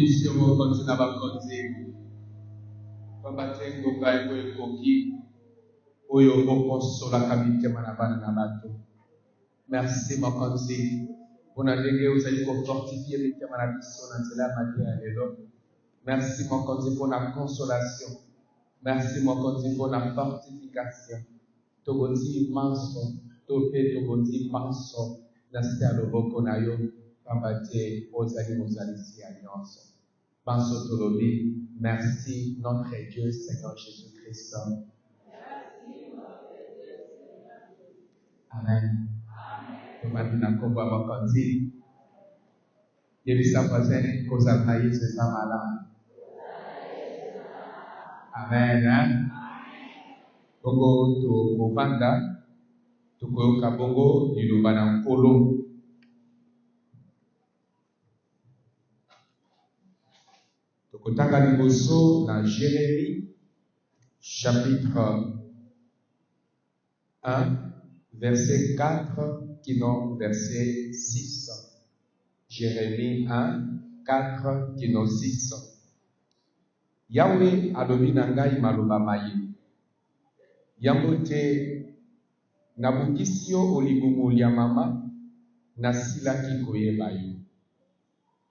mission mo continue ba continue. Papa tengo kai ko ekoki. Oyo moko sola kabite manabana na bato. Merci mokonzi. Pona ndenge ozali ko fortifier bite manabiso na nzela madia lelo. Merci mokonzi pour la consolation. Merci mokonzi pour la fortification. Togondi manso, tope togondi manso. Nasi aloboko na yo. Pambate ozali mozalisi alliance. Manso tolobi. Merci notre Dieu Seigneur Jésus-Christ. Amen. Tumatina komba mokonzi. Yebisa voisin koza na Yesu samala. Amen. Bongo to kovanda tukoyoka bongo liloba na nkolo. Tokotanga liboso na Jérémie chapitre 1 verset 4 qui non verset 6. Jérémie 1 4 qui non 6. Yahweh alobi na ngai maloba maye. Yango te nabukisi yo olibumuli ya mama nasilaki koyeba yo.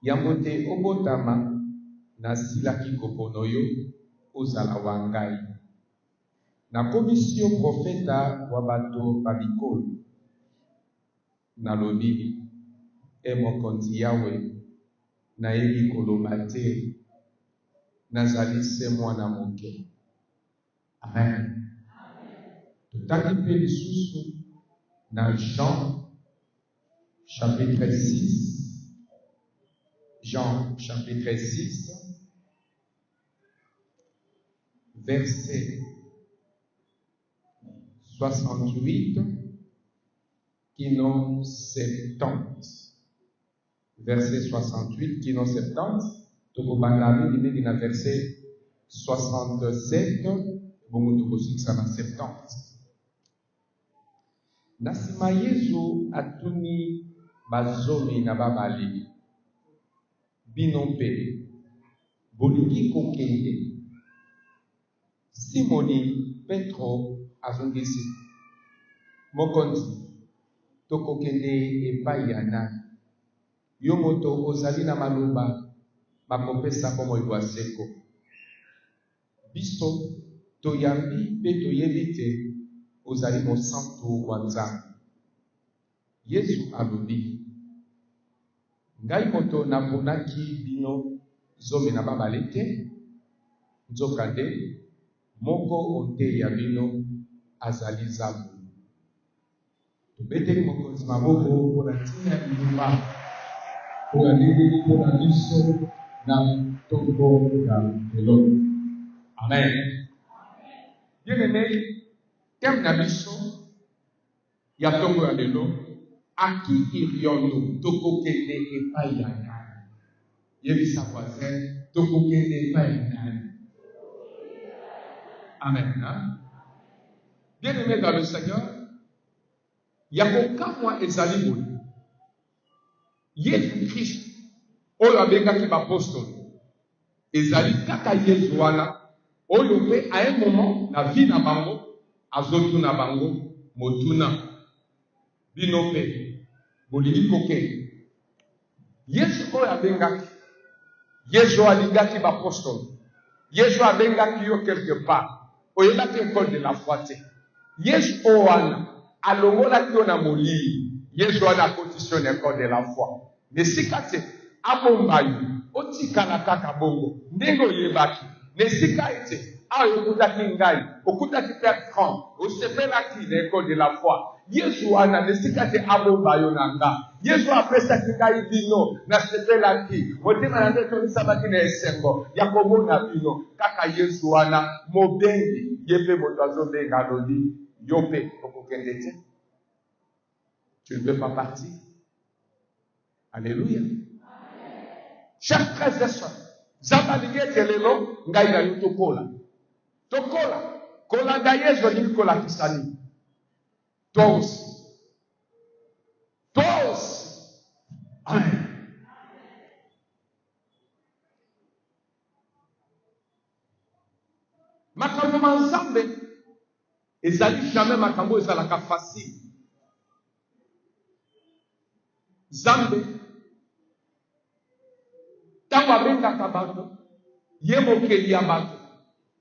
Yango te obotama nasilaki kopono yo ozala wa ngai. Nakomisi yo profeta wa bato babikolo. Nalobi mokonzi Yahweh nayebi koloba te nazali se mwana moke. Amen. Tutaki mpe lisusu na Jean chapitre 6. Jean chapitre 6 verset 68 qui non 70. Verset 68 qui non 70. Tokobanda mingi na verset 67 bongo tokosikisa na 70. Nasima Yesu atuni bazomi na babali. Binompe bolingi kokende. Simoni Petro azongisi. Mokonzi tokokende epai ya nani? Yo moto ozali na maloba bakopesa komo idwa seko. Biso toyambi pe toyebi te ozali mosantu wa Nzambe. Yesu alobi ngai moto naponaki bino zomi na babali te, nzoka nde moko onte ya bino azali Nzambe. Tobeteli mokonzi maboko mpona ntina ya bilumba mpona leleli mpona biso na ntongo ya lelo. Amen. Bien-aimé, thème na biso ya ntongo ya lelo aki iriondo tokokende epai ya nani? Yebisa voisin tokokende epai ya nani? Amen. Bien-aimé dans le Seigneur, yakokamwa ezali boye. Yesu Christ oyo abengaki bapostole ezali kaka Yesu wana oyo pe à un moment na vie na bango azotuna bango motuna bino pe bolingi koke. Yesu oyo abengaki, Yesu alingaki bapostole, Yesu abengaki yo quelque part oyebaki école de la foi te. Yesu oyo wana alongolaki yo na molili. Yesu wana akotisi na école de la foi. Nesika te abomba yo otikala kaka bongo ndenge oyebaki. Nesika ete ayo okutaki ngai okutaki Père Franck osepelaki na école de la foi. Yesu wana nesika te abomba yo na nga. Yesu apesaki ngai bino nasepelaki motema na nde tomisabaki na esengo ya komona bino kaka Yesu wana mobengi ye mpe moto azobenga alobi yo mpe okokende te. Tu ne peux pas partir. Alléluia. Chers frères et sœurs, Zabalige telelo ngai na yo tokola. Tokola. Kolanda Yesu ni kola kisani. Tous. Tous. Amen. Et ça dit jamais makambo et ça la facile. Zambe. Tango abenga kabato. Yemo keli ya bato.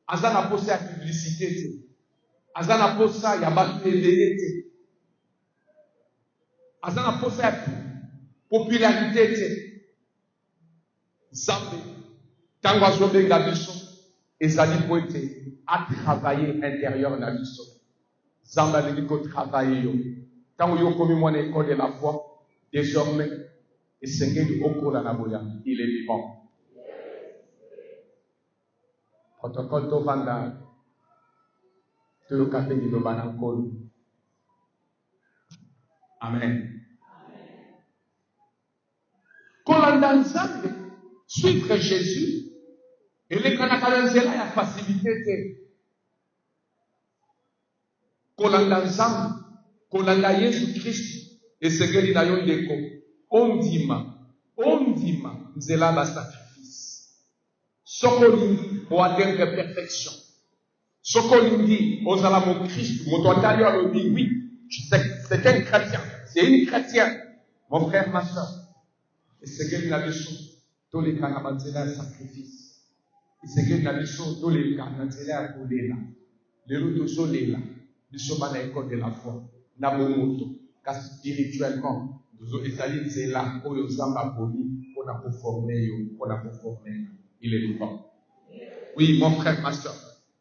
Azana posa ya publicité te. Azana posa ya bato éveillé te. Azana posa ya popularité te. Zambe. Tango azobenga biso. Ezali poete. À travailler intérieur na biso. Zamba le dit qu'on travaille yo. Quand yo komi mon école de la foi, désormais, et Seigneur du Okola Naboya, il est vivant. Protocole to vanda, to yo kape di lo banankolo. Amen. Kolanda nzambe, suivre Jésus, et les kanakalanzela ya facilité. Kolanda nzambe, kolanda Yesu Christ, et Seigneur na yo ndeko, ondima, nzela ba sacrifice. Sokolingi, o atteindre perfection. Sokolingi, ozala mon Christ, mon toitali a le dit, oui, c'est un chrétien, c'est une chrétienne, mon frère, ma soeur. Et Seigneur na biso, tous les kanabanzela sacrifice. Et Seigneur na biso, tous les kanabanzela kolela. Les routes solela. Nous sommes à l'école de la foi. Nabomoto, car spirituellement, nous avons été là pour nous embabonner, pour nous former, pour nous former. Il est vivant. Oui, mon frère, ma soeur.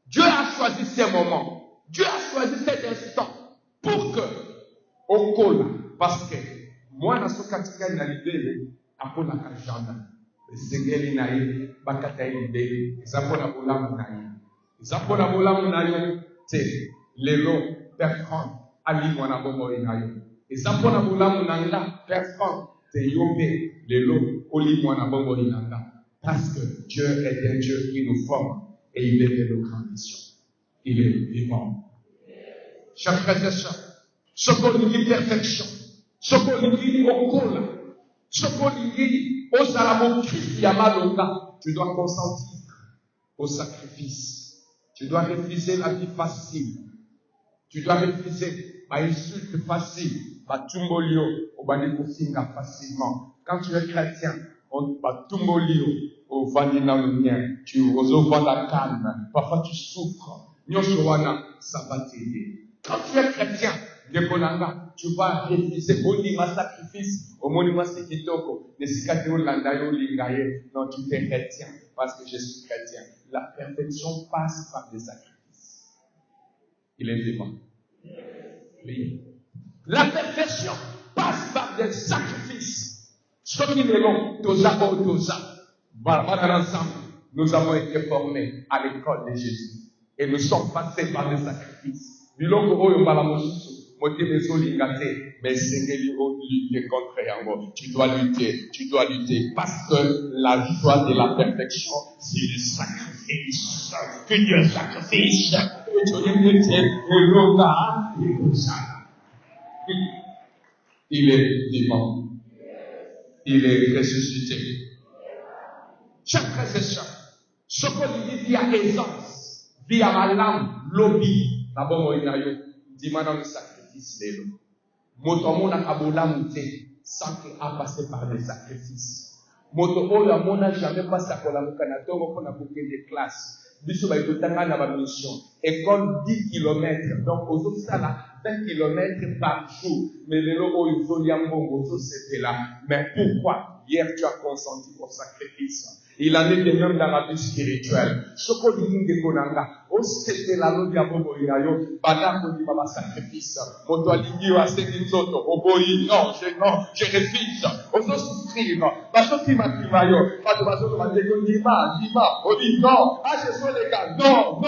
Dieu a choisi ces moments. Dieu a choisi cet instant pour que, au col, parce que moi, dans ce catégorie, dans l'idée, après la jardin, le Seigneur est naïf, Bakata est l'idée, ils apprennent à voler mon naïf. Ils apprennent à voler mon naïf, c'est lelo Bertrand ali mwana bongo inayo ezapona bulamu nanga Bertrand te yombe lelo oli mwana bongo inanga parce que Dieu est un Dieu qui nous forme et il est de nos conditions. Il est vivant. Chers frères et sœurs, ce qu'on dit perfection, ce qu'on dit okola, ce qu'on dit ozalamo Christ yamalonga, tu dois consentir au sacrifice. Tu dois refuser la vie facile. Tu dois refuser ma insulte facile, ma tumbolio, au banikosinga facilement. Quand tu es chrétien, on va tumbolio, au vanina le mien, tu oses la calme, parfois tu souffres. Nyosowana, ça va t'aider. Quand tu es chrétien, Dekonanga, tu vas refuser au monument sacrifice, au monument sekitoko, nesikate olandayo lingaye. Non, tu es chrétien, parce que je suis chrétien. La perfection passe par des sacrifices. Il est vivant. Oui. La perfection passe par des sacrifices. Ce qui est long, ensemble, nous avons été formés à l'école de Jésus. Et nous sommes passés par des sacrifices. Mais lutter contre Yango. Tu dois lutter. Parce que la joie de la perfection, c'est le sacrifice. Que Dieu sacrifice. Il est vivant. Il est ressuscité. Chaque frère et sœur, ce qu'on dit via aisance, via ma langue, lobby, d'abord, il y a eu, dis-moi dans le sacrifice, les lots. Moto na kabola mute, sans qu'il a passé par des sacrifices. Moto ola mona jamais passé à la mukanatongo pour la bouquet des classes. Biso ba itotanga na ba mission. École 10 km. Donc, aux autres, ça là, 20 km par jour. Mais les locaux, ils ont yambongo, c'était là. Mais pourquoi? Hier, tu as consenti au sacrifice. Il en est de même dans la vie spirituelle. Ce qu'on dit de Konanga, oh, c'était la loi diabolo irayo, banako di baba sacrifice. Moto alingi wa sekinzoto, oboyi, non, je refuse. Oso souffrir, baso ki makimayo, baso ma deko dima, on dit non, ah, ce sont les gars, non.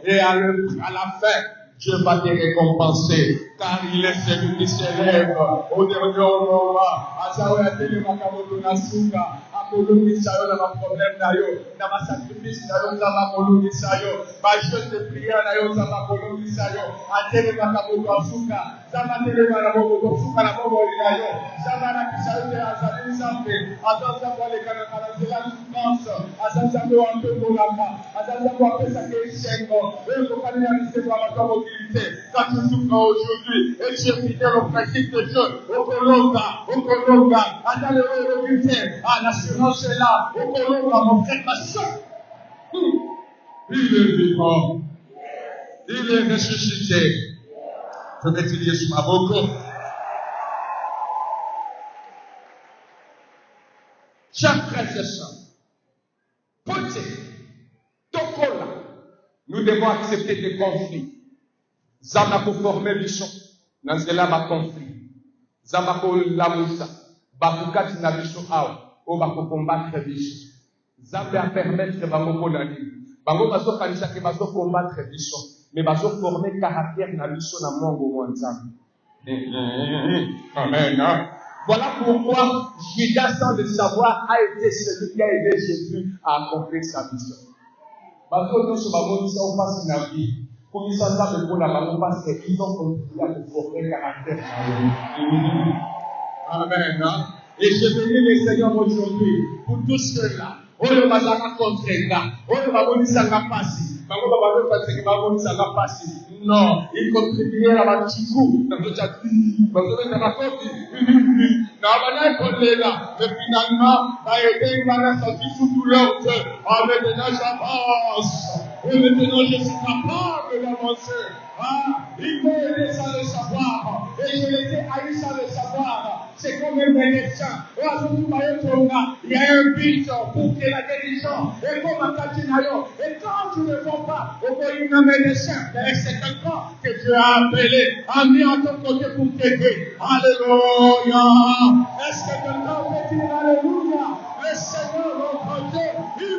Et à la fin, Dieu va te récompenser, car il est celui qui s'élève au dernier moment. Asawe atele makamoto nasuka. Kolongisayo na problème na yo na ma sacrifice na yo za ma kolongisayo ba chose de prière na yo za ma kolongisayo atele makaboto asuka Zamatelema na bobo kofuka na bobo linayo. Zamana kisaute azali zambe. Azanzambo alekana karazela souffrance. Azanzambo wampe kolamba. Azanzambo apesa keishengo. Eko kani ya misebo à mobilité. Quand tu souffres aujourd'hui et tu es fidèle au principe de Dieu, Okolonga, attends le bulletin, l'assurance est là, Okolonga, mon frère, ma soeur. Il est vivant, il est ressuscité. Je vais te dire sur ma bouche. Chers frères et sœurs, Poté, Tokola, nous devons accepter des conflits. Zama pour former biso, nanzela ba conflit. Zama pour lamusa, bakukati na biso awa, o bako combattre biso. Zama a permettre bango konani. Bango baso kanisa ke baso combattre biso, mais baso former caractère na biso na mongo mwanzambe. Amen. Voilà pourquoi Judas, sans le savoir, a été celui qui a aidé Jésus à accomplir sa mission. Baso nous sommes abonnés au passe na vie. Pour qu'ils soient là pour la maman parce qu'ils ont contribué à former caractère. Amen. Et je bénis les Seigneurs aujourd'hui pour tous ceux-là. Oyo bazaka contraints, oyo babonisanga pasi, bango babalo parce que babonisanga pasi. Non, ils contribuaient à la chikou, dans le chat, bango na makofi, na bana kolela, mais finalement, a été une manière sortie sous douleur de, ah maintenant j'avance, et maintenant je suis capable d'avancer. Ah, il m'a aidé sans le savoir, et je l'étais haï sans le savoir. C'est comme un médecin. Il y a un but pour que la guérison est comme un catinayo. Et quand tu ne vois pas, au bout d'un médecin, c'est quelqu'un que tu as appelé, a mis à ton côté pour t'aider. Alléluia. Est-ce que quelqu'un peut dire Alléluia? Le Seigneur, notre Dieu, il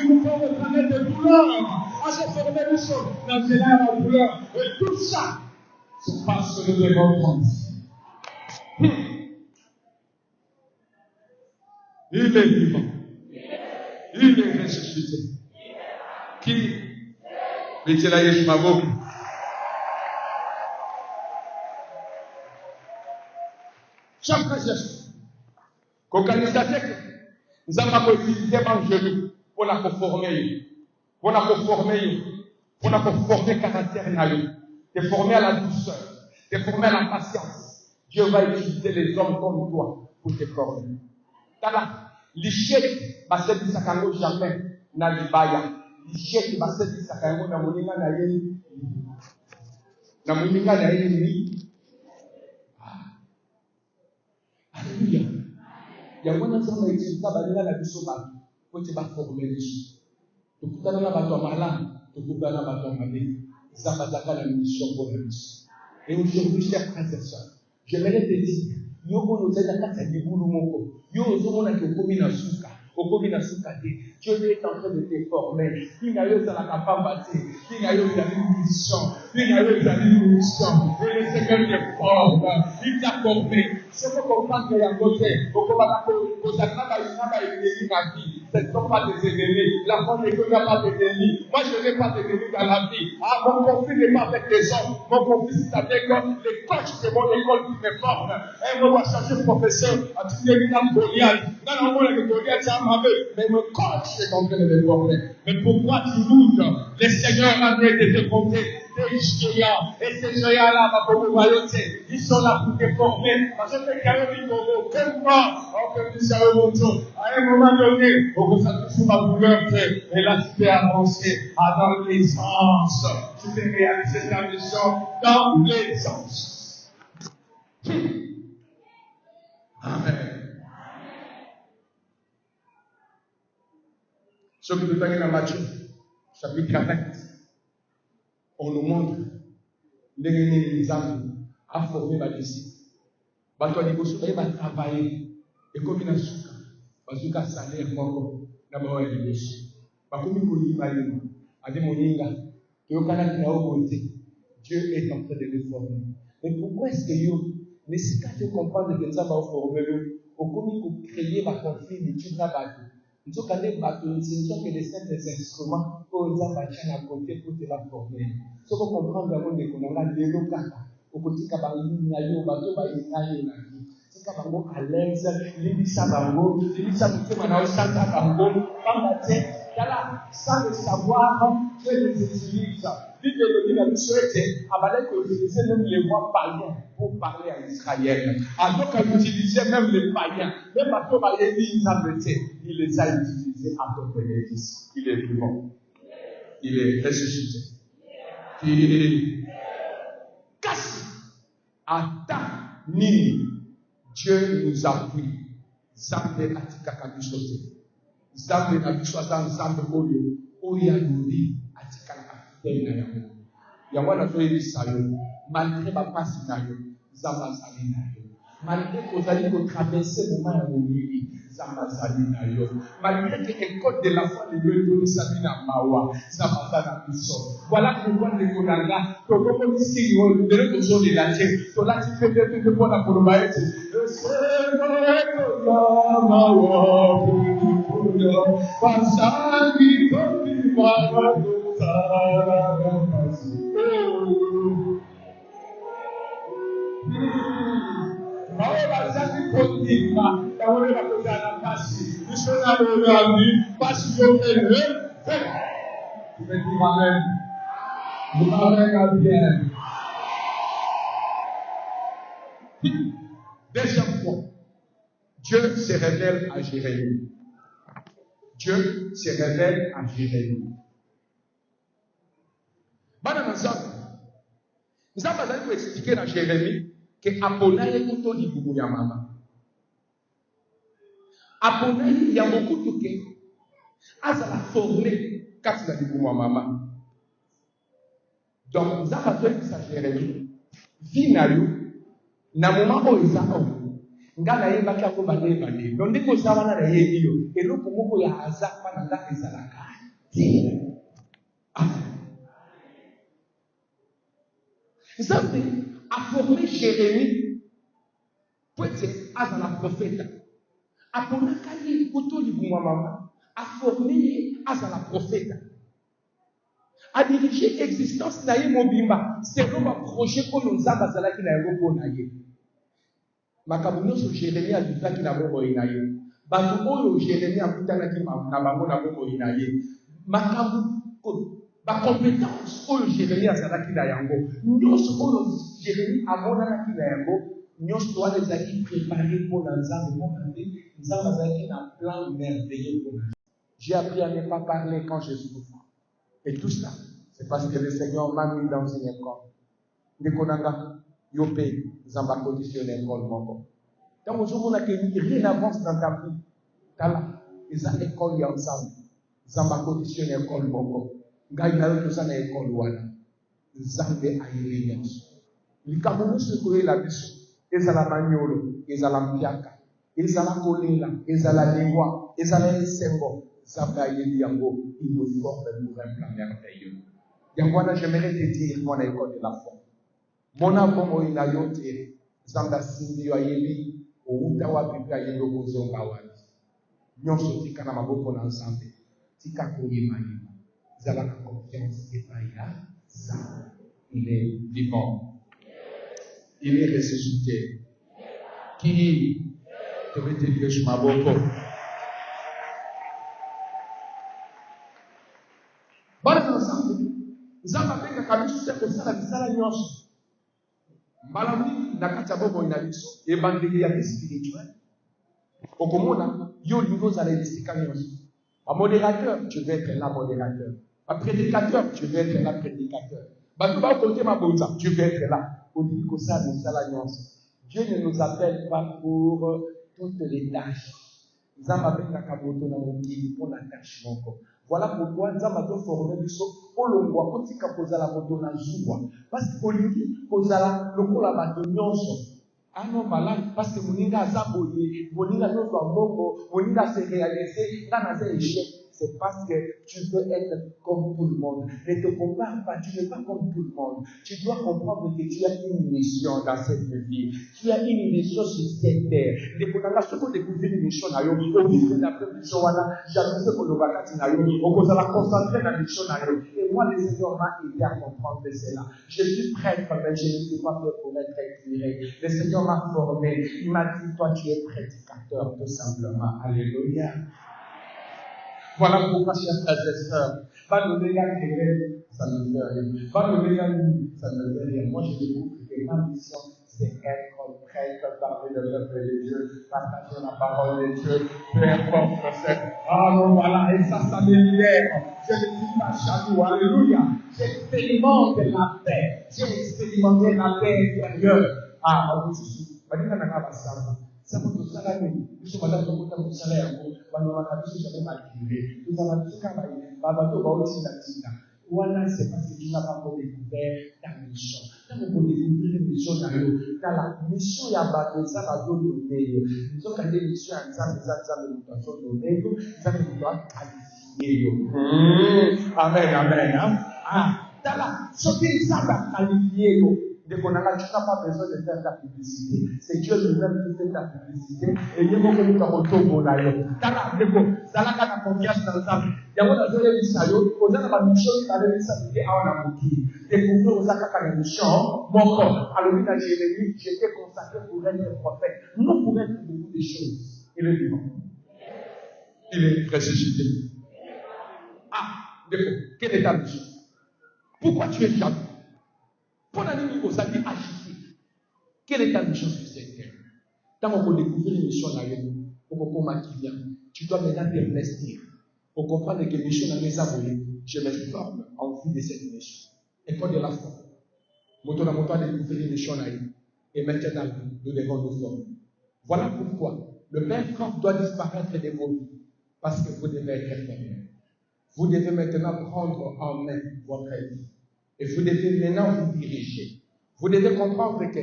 nous forme le planète de douleur. À se former du sol, dans la douleur. Et tout ça, c'est parce que nous devons prendre. Il est vivant. Il est ressuscité. Qui? Betela Yesu maboko. Chaque geste. Kokanisa teke. Nous avons utilisé l'évangile pour la conformer. Pour la conformer. Pour la conformer caractère naïf. Te former à la douceur. Te former à la patience. Dieu va utiliser les hommes comme toi pour te former. Tala, l'échec, c'est du sakango jamais, na libaya. L'échec, c'est du sakango na moninga na yeni. Na moninga na yeni. Alléluia. Il y a un ensemble d'études, ça va dire la biso ba, pour te former les choses. Tu peux t'en avoir ton malin, tu peux t'en avoir ton malin. Ça va t'avoir la mission pour la mission. Et aujourd'hui, chers frères et sœurs, j'aimerais te dire, Yoko nous aide à faire des boulots moko. Yoko nous aide à faire des Dieu est en train de te former. Il y a eu dans la capacité. Il y a eu dans une mission. Il y a eu dans une mission. Et le Seigneur te forme. Il t'a formé. Je peux comprendre qu'il y a un côté. Ce ne sont pas des ennemis. La foi ne connaît pas des ennemis. Moi, je n'ai pas d'ennemis dans la vie. Ah, mon conflit n'est pas avec les hommes. Mon conflit, c'est avec les coachs de mon école qui me forment. Et moi, je vais changer de professeur. À tout le monde, Goliath. Non, le Goliath, c'est un mauvais. Mais mon coach est en train de me former. Mais pourquoi tu doutes? Le Seigneur a mis de te former. Des géants. Et ces géants-là, ils sont là pour te former. Parce que c'est quand même comme moi. On peut dire mon tour. À un moment donné, on peut s'appuyer sur ma douleur. Et là, tu peux avancer dans les sens. Tu peux réaliser ta mission dans les sens. Amen. Ce que nous avons dans Matthieu, chapitre 4, on nous montre les hommes à former les disciples. Bato di bosu ba travailler et comme na suka bazuka salaire moko na ba wa liboso bakomi ko yimalima ade moninga to kana na obote Dieu est en train de les former. Mais pourquoi est-ce que yo ne si ka te comprendre que ça va former au komi ko créer ba conflit ni tu na ba Nous avons que les simples instruments pour nous appartiennent à côté pour te la former. Ce qu'on comprend dans le monde, on a des locales. Au côté de la bateau, Bango à l'aise, l'Ibissa Bango, l'Ibissa Moutoumana, Santa Bango, Pamate, Kala, sans le savoir, Dieu les utilise. Bible le dit la souhaité, Amalek utilisait même les voix païens pour parler à Israël. Alors qu'elle utilisait même les païens, même à Thomas il les a utilisés à ton bénéfice. Il est vivant. Il est ressuscité. Il casse. Attends, Nini. Dieu nous appuie. Zambe atika kabisote. Zambe na biswata zambe oyo. Oya nuri atika kapitene na yango. Yango na toye bisayo. Malgré ma passe na yo. Zamba zali na yo. Malgré que vous allez traverser le moment où il Zamba zali na yo. Malgré que l'école de la foi de Dieu donne sa vie à Mawa. Zamba zali biso. Voilà pourquoi les Konanga. Comme dit qu'il y a une belle chose de la terre. So là tu fais de pour la Kolobaïti. Deuxième point, Dieu se révèle à Jérémie. Dieu se révèle à Jérémie. Nous avons expliqué à Jérémie que Aponaye est tout libre ya mama. Aponaye il y a beaucoup de choses. Azala formé quand il a dit pour maman. Donc nous avons dit à Jérémie, vinayo na moment où ils ont ngala yeba ka ko bale bale donc ndiko sawana na yebi yo eloko moko ya azak pa na ndaka ezalaka ti Nzambe a formé Jérémie pour être azala prophète aponaka ye koto libumwa mama a formé azala prophète a dirigé l'existence na ye mobimba selon un projet que nous avons azalaki na yango na ye makambo nyonso Jérémie azuzaki na bomoi na ye bato oyo Jérémie akutanaki na bango na bomoi na ye makambo bacompétence oyo Jérémie azalaki na yango nyonso oyo Jérémie amonanaki na yango nyonso wana ezalaki préparé mpo na nzambe moko nde nzambe azalaki na plan merveilleux mpo na j'ai appris à ne pas parler quand je souffre et tout ça c'est parce que le Seigneur m'a mis dans une école ndekonanga Yopé, Zamba conditionné école moko. Donc aujourd'hui on a que rien n'avance dans ta vie. Tala, ils ont école y ensemble. Zamba conditionné école moko. Ngai na yo ça na école wana. Zambe ayele nyonso. Likambo se koye la biso. Ezala manyolo, ezala mpiaka, ezala kolela, ezala lingwa, ezala esengo. Zambe ayele yango, il nous forme pour un plan merveilleux. Yango j'aimerais te dire mon école de la foi. Mon amour ina yote zamba sindi yo ayebi outa wapi pe ayendo kozonga wapi nyonso tika na maboko na nzambe tika koyema yema zala na confiance epai ya nzambe. Il est vivant, il est ressuscité. Qui te retire sur maboko bana nzambe nzambe benga kabisa kosala bisala nyonso Malami nakata bobo ina biso ebandeli ya spirituel okomona yo lingo za l'estika nyonso un modérateur tu veux être là modérateur un prédicateur tu veux être là prédicateur bato ba côté ma bonza tu veux être là odili ko sa misala nyonso. Dieu ne nous appelle pas pour toutes les tâches. Nzamba benga kaboto na mokili pour la tâche moko. Voilà pourquoi Nzamba doit former biso olongwa kotika kozala moto na zuwa parce que olingi kozala lokola bato nyonso Ah non, malade, parce que Moninga a zaboyé, Moninga a Moninga s'est réalisé, là, dans un échec. C'est parce que tu veux être comme tout le monde. Ne te compare pas, tu n'es pas comme tout le monde. Tu dois comprendre que tu as une mission dans cette vie. Tu as une mission sur cette terre. Les gens qui ont découvert une mission, au vivre la mission, j'avais fait que le vacances, on va concentrer la mission. Et moi, le Seigneur m'a aidé à comprendre cela. Je suis prêtre, mais je ne suis pas fait pour être éclairé. Le Seigneur m'a formé. Il m'a dit, toi, tu es prédicateur, tout simplement. Alléluia. Voilà pourquoi, chers frères et sœurs, pas donner la querelle, ça ne fait rien. Pas donner la nuit, ça ne fait rien. Moi, je découvre que ma mission, c'est être prêtre, parler de l'œuvre de Dieu, partager la parole de Dieu, peu importe ce. Ah non, voilà, et ça me libère. Je ne suis pas jaloux, alléluia. J'expérimente la paix. J'ai expérimenté la paix intérieure. Ah, oui, ça peut tout ça, nous sommes là pour tout salaire, nous avons jamais malgré. Nous avons tout travaillé, voilà, c'est parce que tu n'as pas encore découvert ta mission. Tu n'as pas encore découvert une mission dans la mission, il y a battu ça, va donner. Nous avons des missions à ça, Amen. Dans la sortie, ça va qualifier. Tu n'as pas besoin de faire ta publicité. C'est Dieu lui-même qui fait ta publicité. Et il y a beaucoup de retours là. Ça la confiance dans ça. Il y a beaucoup de gens qui ont la mission qui avait dit ça, c'était à un abouti. Découvrir aux actes de mission, mon corps. Alors, lui, dans Jérémie, j'étais consacré pour être prophète. Non pour être beaucoup de choses. Il est vivant. Il est ressuscité. Ah, d'accord. Quelle est ta mission? Pourquoi tu es jaloux? Pour la nuit, vous allez agiter. Quelle est ta mission sur cette terre? Tant qu'on découvre une mission là, tu dois maintenant t'investir pour comprendre que mission dans les abonnés, je me forme en vue de cette mission. École de la foi. Moto a découvert une mission là. Et maintenant, nous devons nous former. Voilà pourquoi le père camp doit disparaître de vos vies. Parce que vous devez être formé. Vous devez maintenant prendre en main votre vie. Et vous devez maintenant vous diriger. Vous devez comprendre que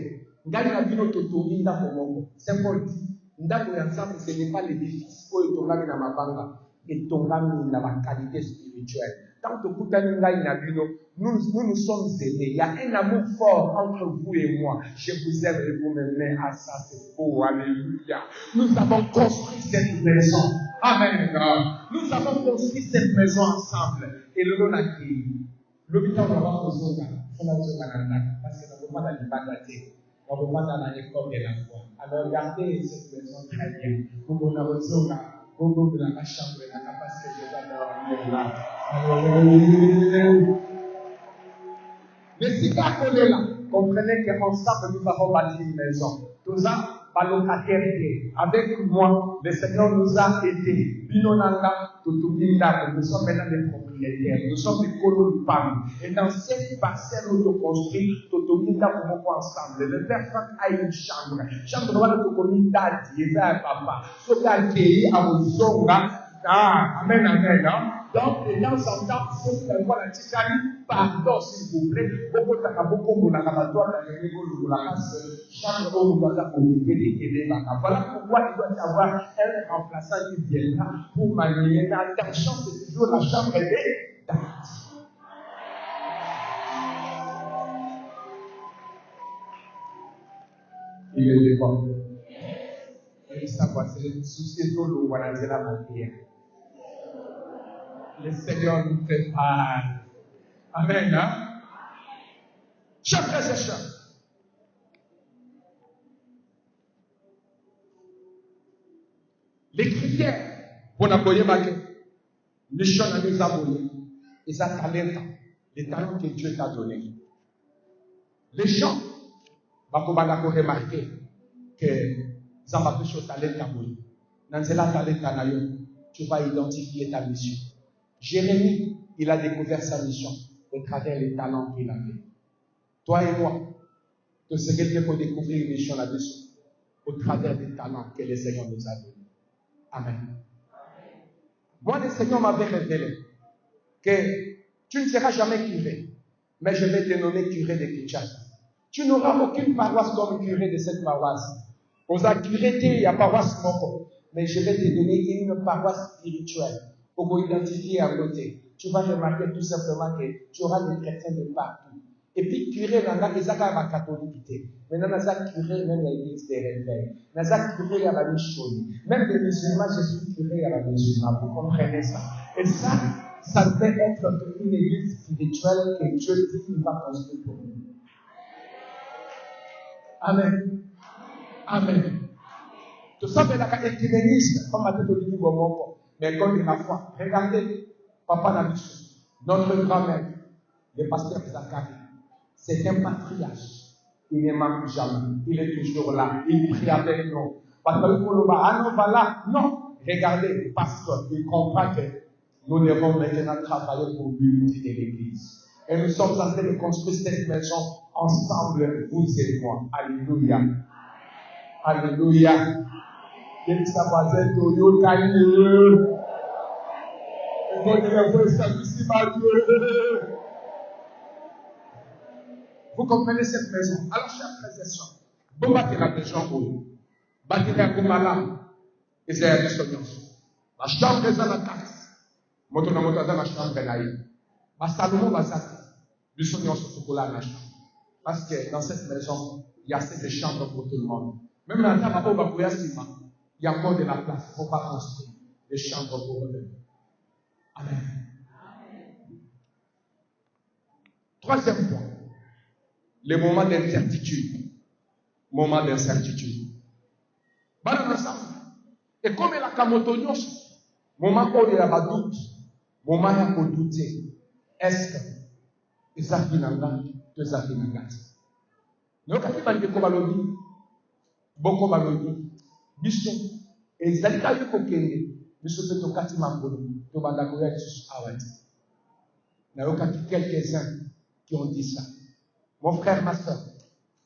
Saint Paul dit, ce n'est pas l'édifice où il tombe dans ma banque, et tombe dans ma qualité spirituelle. Tant que nous nous sommes aimés. Il y a un amour fort entre vous et moi. Je vous aime et vous m'aimez. Ah, ça c'est beau. Alléluia. Nous avons construit cette maison. Amen. Nous avons construit cette maison ensemble. Et le nom a dit, l'hôpital va avoir besoin parce que nous ne pouvons pas dans l'ibadaté. On ne peut pas dans l'école de la foi. Alors regardez cette maison très bien. Nous avons besoin de la chambre et la parce que je vais dormir là. Mais si vous est là, comprenez qu'ensemble nous avons bâti une maison. Tout ça, avec moi, le Seigneur nous a aidés. Nous sommes maintenant des propriétaires. Nous sommes des colons. Et dans cette parcelle où nous construisons, nous sommes ensemble. Le Père Franck a une chambre. Chambre de commis d'Adi, et papa. Ce qui à vos amen. Donc, de temps en temps, il faut faire voir la ticari. Pardon, s'il vous plaît. Beaucoup de beaucoup de voilà pourquoi il doit y avoir un remplaçant qui viendra pour manier. L'intention, c'est toujours la chambre des dates. Il est devant. Et ça va, c'est le souci de l'eau, voilà, c'est la matière. Le Seigneur nous prépare. Amen. Chers frères et sœurs, les critères pour n'aboyer ma mission à nous aboyer, et ça talent, les talents que Dieu t'a donnés. Les gens vont remarquer que ça va faire sur talent aboyer. Dans ce talent, tu vas identifier ta mission. Jérémie, il a découvert sa mission au travers des talents qu'il avait. Toi et moi, que c'est quelqu'un pour découvrir une mission là-dessus, au travers des talents que le Seigneur nous a donnés. Amen. Moi, le Seigneur m'avait révélé que tu ne seras jamais curé, mais je vais te nommer curé de Kinshasa. Tu n'auras aucune paroisse comme curé de cette paroisse. Aux curés, il y a paroisse moko. Mais je vais te donner une paroisse spirituelle. Pour identifier à côté. Tu vas remarquer tout simplement que tu auras des chrétiens de partout. Et puis, curé, il y a la catholicité. Maintenant, il y a curé, même l'église des réveils. Il y a curé à la mission. Même les musulmans, je suis curé à la musulmane. Vous comprenez ça? Et ça peut être une église spirituelle que Dieu dit qu'il va construire pour nous. Amen. Amen. Tout ça, c'est l'écuménisme, comme a dit Olivier Bomoko. Mais comme de la foi. Regardez, Papa Nabichou, notre grand-mère, le pasteur Zacharie, c'est un patriarche. Il ne manque jamais. Il est toujours là. Il prie avec nous. Non. Regardez, pasteur, il comprend que nous devons maintenant travailler pour l'unité de l'Église. Et nous sommes en train de construire cette maison ensemble, vous et moi. Alléluia. Alléluia. Vous comprenez cette maison? Alors, chers frères et sœurs, vous battez la maison où? Battez la Kumala et c'est la dissonance. La chambre est dans la taxe. Moto dans la chambre est là. Ma Salomon va s'attirer. Dissonance au chocolat la chambre. Parce que dans cette maison, il y a assez de chambres pour tout le monde. Même dans la table, il y a encore de la place. Il ne faut pas construire des chambres pour eux. Amen. Troisième point. Les moments d'incertitude. Moments d'incertitude. Voilà ensemble. Et comme la camotonios, moment où il y a pas doute, moment où il y a douter. Est-ce que ça finanga, que ça finanga? Nous, quand il va dire qu'on va le dire, beaucoup va le dire. Biso, et ils allaient aller au Kenya. Biso fait au Kati Mambolo, au Bandagoya Jésus Awadi. Nous avons quelques-uns qui ont dit ça. Mon frère, ma soeur,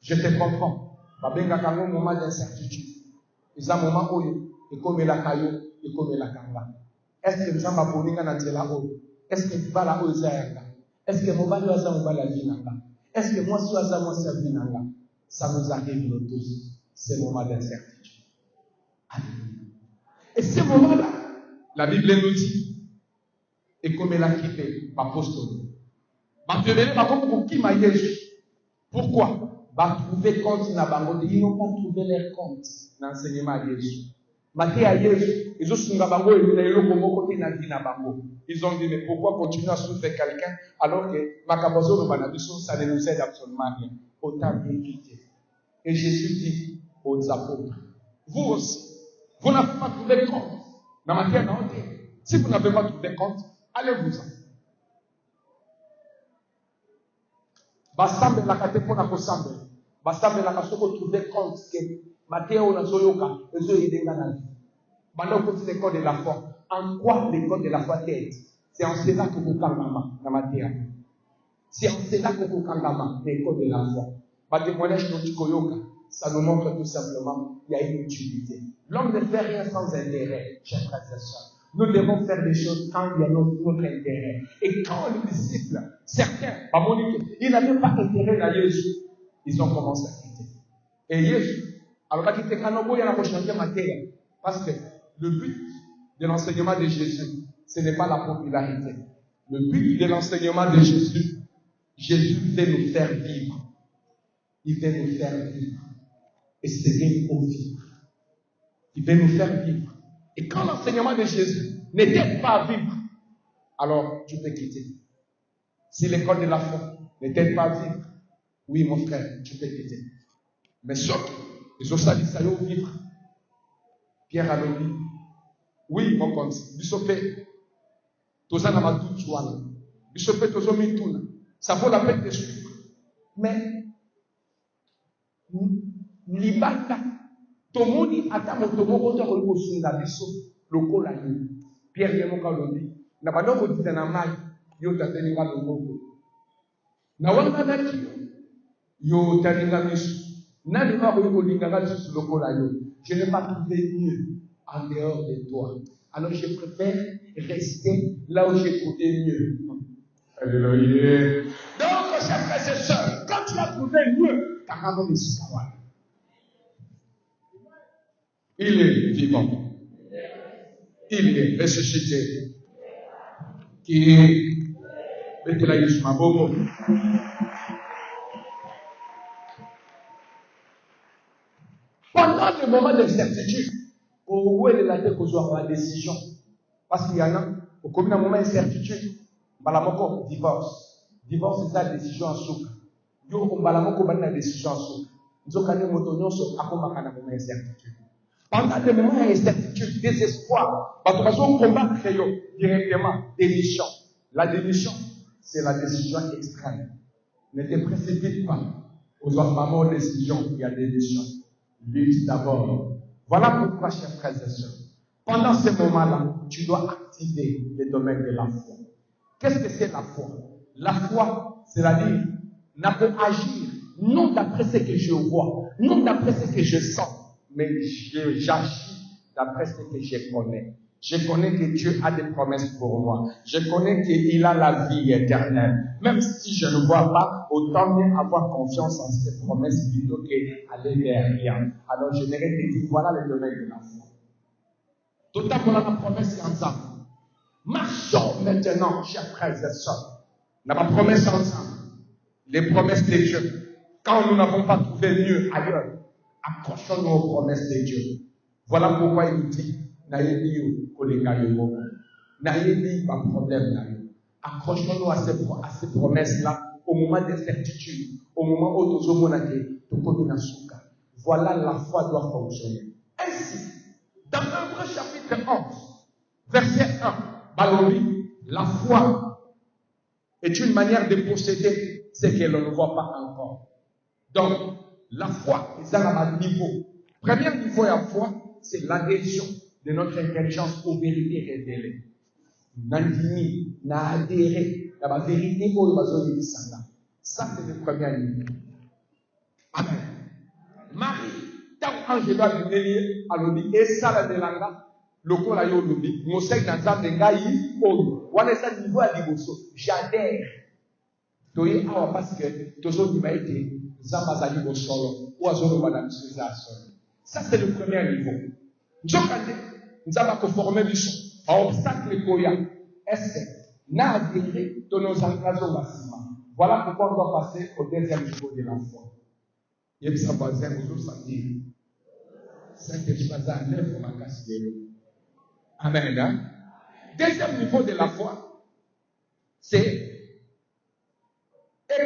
je te comprends. Babenga kango moment d'incertitude. Ils ont un moment où et comme la caillou et comme la kanga. Est-ce que nous avons aboninga na tela o? Est-ce que tu vas la ozaanga? Est-ce que mon bali waza mon bali vinanga? Est-ce que moi suis waza moi c'est vinanga? Ça nous arrive nous tous. Ces moments d'incertitude. Et ces moments-là, la Bible nous dit, et comme elle a quitté, l'apôtre, pourquoi? Va trouver compte dans Bango. Ils n'ont pas trouvé leur compte dans l'enseignement de Jésus. Ils ont dit, mais pourquoi continuer à souffrir quelqu'un alors que Makabozo ça ne nous aide absolument rien. Autant bien quitter. Et Jésus dit aux apôtres, vous aussi, vous n'avez pas trouvé compte dans ma terre. Si vous n'avez pas trouvé compte, allez-vous-en. Basambe la kate pona kosambe. Basambe la kasoko trouver compte que Matthéo na soyoka ezo yedenga na vie. Banda ko l'école de la foi. En quoi l'école de la foi t'aide? C'est en cela que vous kangama na Matthéo. C'est en cela que vous kangama l'école de la foi. Ba témoignage no tikoyoka, ça nous montre tout simplement qu'il y a une utilité. L'homme ne fait rien sans intérêt, chers frères et sœurs. Nous devons faire des choses quand il y a notre intérêt. Et quand les disciples, certains, ils n'avaient pas intérêt à Jésus, ils ont commencé à quitter. Et Jésus, alors il y a changer matière. Parce que le but de l'enseignement de Jésus, ce n'est pas la popularité. Le but de l'enseignement de Jésus, Jésus veut nous faire vivre. Il veut nous faire vivre. Et c'est bien pour vivre. Il veut nous faire vivre. Et quand l'enseignement de Jésus ne t'aide pas à vivre, alors tu peux quitter. Si l'école de la foi ne t'aide pas à vivre, oui mon frère, tu peux quitter. Mais sauf ils ont sali ça y vivre. Pierre a dit, oui mon compte, bisopé, tous en a tout joie. Bisopé, tous en mis tout. Ça vaut la peine de suivre. Mais, libaka. Tomoni ata moto moko to ko sunga biso lokola yo Pierre yemoka lobi na bandoko ditana mai yo tateni nga longoko na wanga nati yo taninga miso nani ba ko linga nga biso lokola yo. Je n'ai pas trouvé mieux en dehors de toi, alors je préfère rester là où j'ai trouvé mieux. Alléluia. Donc chers frères et sœurs, quand tu as trouvé mieux, Il est vivant. Il est ressuscité. Qui est pendant le moment d'incertitude, où est la tête pour la décision? Parce qu'il y en a, au commun moment d'incertitude, balamoko divorce. Divorce, c'est la décision en soupe. Yo, balamoko la décision en soupe. Nous avons motonyon sur à moment d'incertitude. Pendant le moment d'incertitude, désespoir, parce qu'on combat directement démission. La démission, c'est la décision extrême. Ne te précipite pas aux moments de décision, il y a démission. Lutte d'abord. Voilà pourquoi, chers frères et sœurs, pendant ce moment-là, tu dois activer le domaine de la foi. Qu'est-ce que c'est la foi? La foi, c'est-à-dire, n'a pas agir, non d'après ce que je vois, non d'après ce que je sens, mais j'agis d'après ce que je connais. Je connais que Dieu a des promesses pour moi. Je connais qu'il a la vie éternelle. Même si je ne vois pas, autant mieux avoir confiance en ces promesses plutôt qu'aller vers rien. Alors je n'aurais que dit, voilà le domaine de la foi. D'autant qu'on a la promesse ensemble. Marchons maintenant, chers frères et sœurs. On a la promesse ensemble. Les promesses de Dieu. Quand nous n'avons pas trouvé mieux ailleurs, accrochons-nous aux promesses de Dieu. Voilà pourquoi il nous dit, accrochons-nous à ces promesses-là au moment d'incertitude, au moment où nous avons voilà la foi doit fonctionner. Ainsi, dans Hébreux chapitre 11, verset 1, Balobi, la foi est une manière de posséder ce que l'on ne voit pas encore. Donc, la foi est à un niveau. Premier niveau de la foi, c'est l'adhésion de notre intelligence aux vérités révélées. Nandini, na adhéré, la vérité au bazoni sanga. Ça, c'est le premier niveau. Amen. Marie, tant que dois venir à l'obi, et ça la delanga, le col à l'obi, mosek dans sa dengaï, oh, voilà ça niveau à l'iboso. J'adhère. Toye awa parce que tozo di maïté, zambazali au solo, ou à zone madame Suza solo. Ça, c'est le premier niveau. Nous avons conformé du son. À obstacle koya. Est-ce que n'a adhéré de nos engagements massivement? Voilà pourquoi on doit passer au deuxième niveau de la foi. Il y a un voisin, vous savez. C'est que je passe à neuf pour ma casse de l'eau. Amen. Hein? Deuxième niveau de la foi, c'est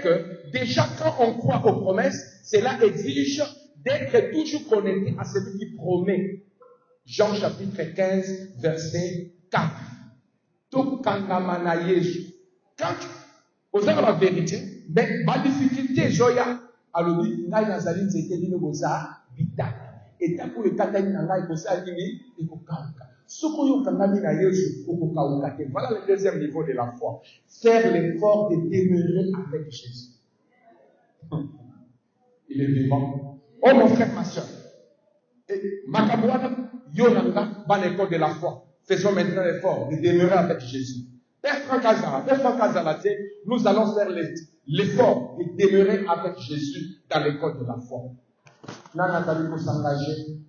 que déjà quand on croit aux promesses, cela exige d'être toujours connecté à celui qui promet. Jean chapitre 15, verset 4. Tout quand vous avez la vérité, mais ma difficulté, Joya, alors dit, n'a pas zali c'était d'une bosa bita. Et tant que le katani n'a pas bosa dini, il faut kauka. Ce qu'on y a kangami na Yesu, il faut kauka. Voilà le deuxième niveau de la foi. Faire l'effort de demeurer avec Jésus. Il est vivant. Oh mon frère, ma soeur. Makabouana, Yonanga, ban l'école de la foi. Faisons maintenant l'effort de demeurer avec Jésus. Père Franck Azala, nous allons faire l'effort de demeurer avec Jésus dans l'école de la foi. Nana Tali pour s'engager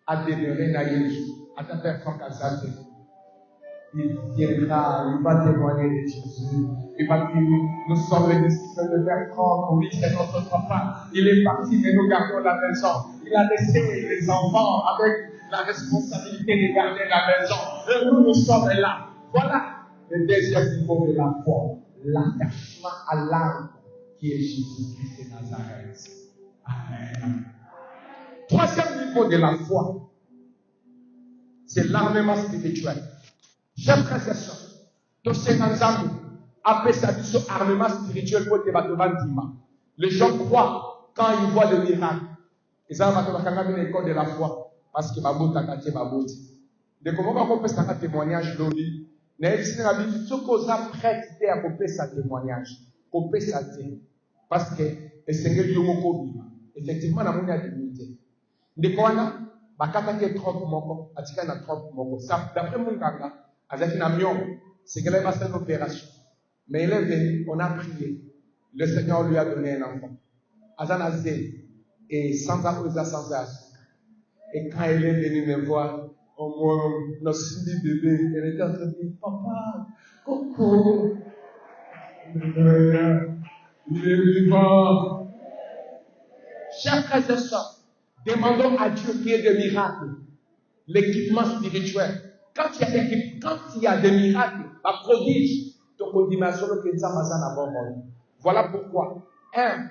à demeurer dans Jésus. À ta Père Franck Azala. Il viendra, il va témoigner de Jésus. Il va dire, nous sommes les disciples de Père Franck, oui, c'est notre papa. Il est parti, mais nous gardons la maison. Il a laissé les enfants avec la responsabilité de garder la maison. Et nous sommes là. Voilà le deuxième niveau de la foi. L'attachement à l'âme qui est Jésus-Christ de Nazareth. Amen. Troisième niveau de la foi, c'est l'armement spirituel. Chers frères et sœurs, tous ces ensemble, après ça, ce armement spirituel pour te battre. Les gens croient quand ils voient le miracle. Et ça va te l'école de la foi. Parce que ma botte a gâté ma botte. De comment on peut faire un témoignage d'Oli. Mais si on a dit, ce qu'on a prêt à couper sa témoignage. Couper sa témoignage. Parce que le Seigneur Dieu m'a effectivement, la monnaie a dignité. De quoi on a, bakata qui est trompe moko, atika na trompe moko. Ça, d'après mon ganga, avec un avion, c'est qu'elle va faire l'opération. Mais il est venu, on a prié. Le Seigneur lui a donné un enfant. Azanazé, et sans avoir sans âge. Et quand elle est venue me voir, notre bébé, elle était en train de dire, papa, Coco, il est vivant. Chers frères et sœurs, demandons à Dieu qu'il y ait des miracles, l'équipement spirituel. Quand il y a des miracles, à prodige, voilà pourquoi, un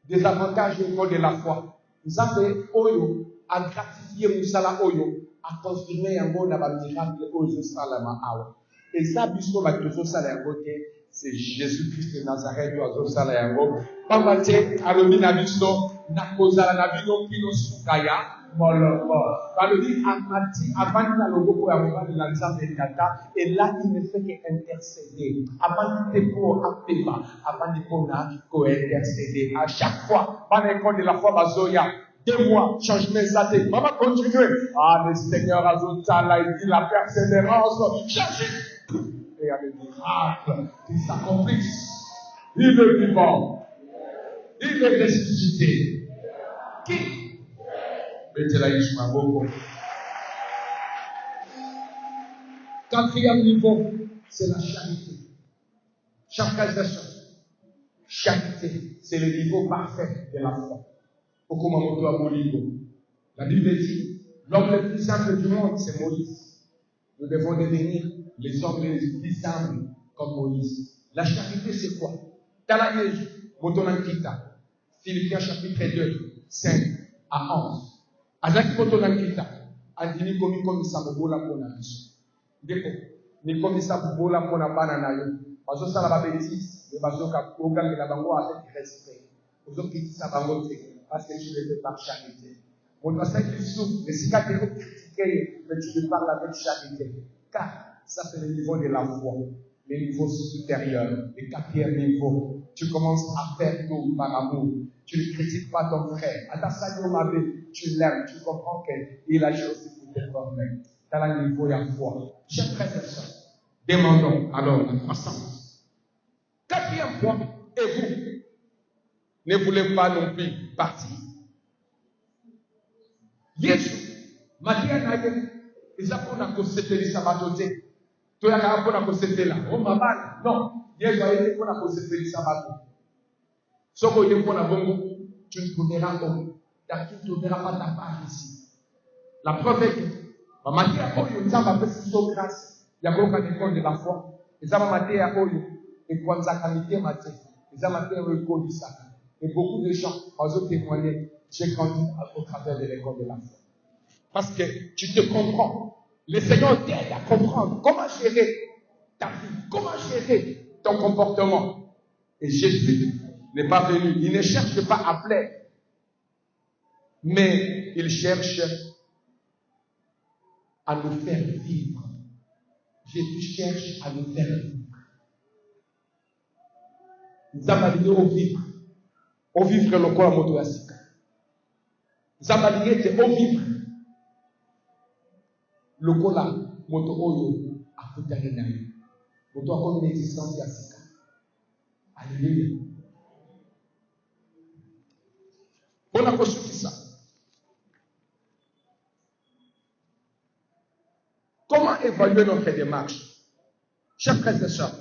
des avantages de l'école de la foi, nous avons Oyo à gratifier Moussala Oyo, à confirmer un bon miracle Oyo Salama Awa. Et ça, puisque c'est Jésus-Christ de Nazareth, Oyo Salama. Pamate, Alobi Nabiso, Nakozala Nabino Kino Sukaya. Et là, il ne fait qu'intercéder. Avant de intercéder. À chaque fois, dans l'école de la foi, Bazoya, 2 mois, changement de maman continue. Ah, le Seigneur Azotala, il dit la persévérance. Cherchez. Et il y a des miracles qui s'accomplissent. Il est vivant. Il est ressuscité. Qui? Quatrième niveau, c'est la charité. Charité, c'est le niveau parfait de la foi. La Bible dit, l'homme le plus simple du monde, c'est Moïse. Nous devons devenir les hommes les plus simples comme Moïse. La charité, c'est quoi? Philippiens chapitre 2, 5 à 11. Azaki moto na kita andini komi komisa bobola pona biso ndeko ni komisa bobola pona bana na yo bazo sala ba bêtise et bazo ka ogangela bango avec respect ozo kitisa bango te parce que je le fais par charité mon pasteur qui souffre mais si quand tu critiques mais tu te parles avec charité car ça c'est le niveau de la foi le niveau supérieur le 4e niveau tu commences à faire tout par amour. Tu ne critiques pas ton frère. Tu l'aimes, tu comprends qu'il a joué aussi pour te former. Dans le niveau de la foi. Chers frères et sœurs, demandons alors la croissance. 4e point, et vous ne voulez pas non plus partir. Jésus, Maria Naye, ils apprennent à constater les sabbatotés. Tu as appris à constater là. Oh, maman, non. Jésus a été pour la constater les sabbatotés. Ce que tu as bongo, tu ne trouveras pas. Tu ne trouveras pas ta part ici. La preuve est que, ma matière à Oyo, nous avons fait cette grâce. Il y a beaucoup d'écoles de la foi. Nous avons matière à Oyo, et quoi ça qualité matière. Nous avons matière à Oyo, et beaucoup de gens ont témoigné. J'ai grandi au travers de l'école de la foi. Parce que tu te comprends. Le Seigneur t'aide à comprendre comment gérer ta vie, comment gérer ton comportement. Et Jésus n'est pas venu. Il ne cherche pas à plaire. Mais il cherche à nous faire vivre. Jésus cherche à nous faire vivre. Nous avons au vivre. Au vivre le corps moto asika. Nous avons au vivre. Le corps moto oyo a futari na yo. Moto a comme une existence asika. Alléluia. On a conçu ça. Comment évaluer notre démarche? Chers frères et sœurs,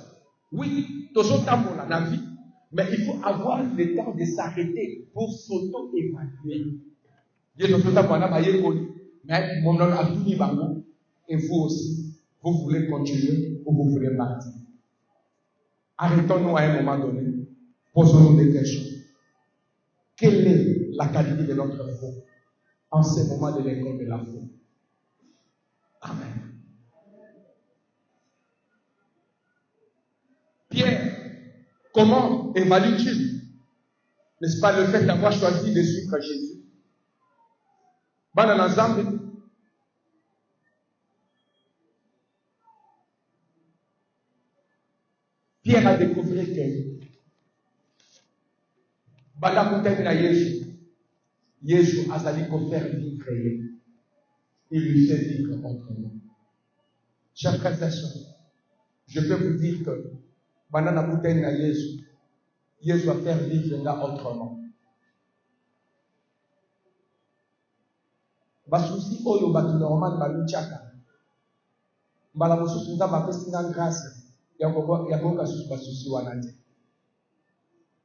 oui, toujours dans la vie, mais il faut avoir le temps de s'arrêter pour s'auto-évaluer. Et vous aussi, vous voulez continuer ou vous voulez partir. Arrêtons-nous à un moment donné. Posons-nous des questions. Quelle est la qualité de notre foi en ce moment de l'école de la foi? Amen. Pierre, comment évalue-t-il, n'est-ce pas, le fait d'avoir choisi de suivre Jésus? Dans l'ensemble, Pierre a découvert que Jésus a allé faire vivre. Il lui fait vivre autrement. Chers frères et sœurs, je peux vous dire que pendant la bouteille de Jésus va faire vivre là autrement. basusi oyo bato normal balutiaka mbala mosusu nzambe apesinga grâce ya koyoka susu basusi wana te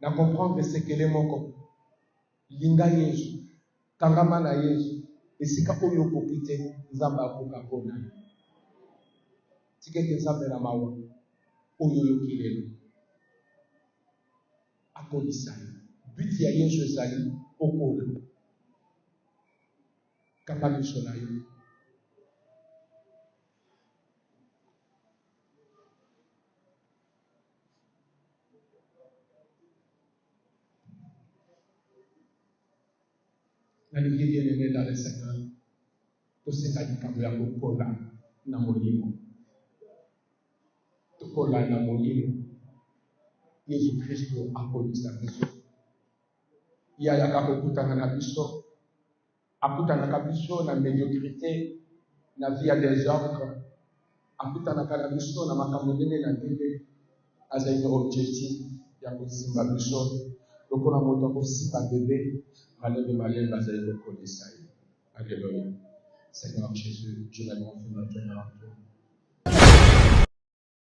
na comprendre sekele moko linga Yesu kangama na Yesu esika oyo okoki te nzambe akoka mpona tikeke nzambe na mawa oyo oyoki lelo akolisa yo but ya Yesu ezali okola kanga miso na yo nalingi bien-aimé dans le Seigneur toseka likambo ya kokola na molimo tokola na molimo Yesu Kristo akolisa biso ye ayaka kokutana na biso akutanaka biso na médiocrité na vie ya désordre akutanaka na biso na makambo ndenge na ndenge azali na objectif ya kosimba biso lokola moto akosimba bebe malembe malembe azali kokolisa ye. Alléluia. Seigneur Jésus, je l'annonce notre nom.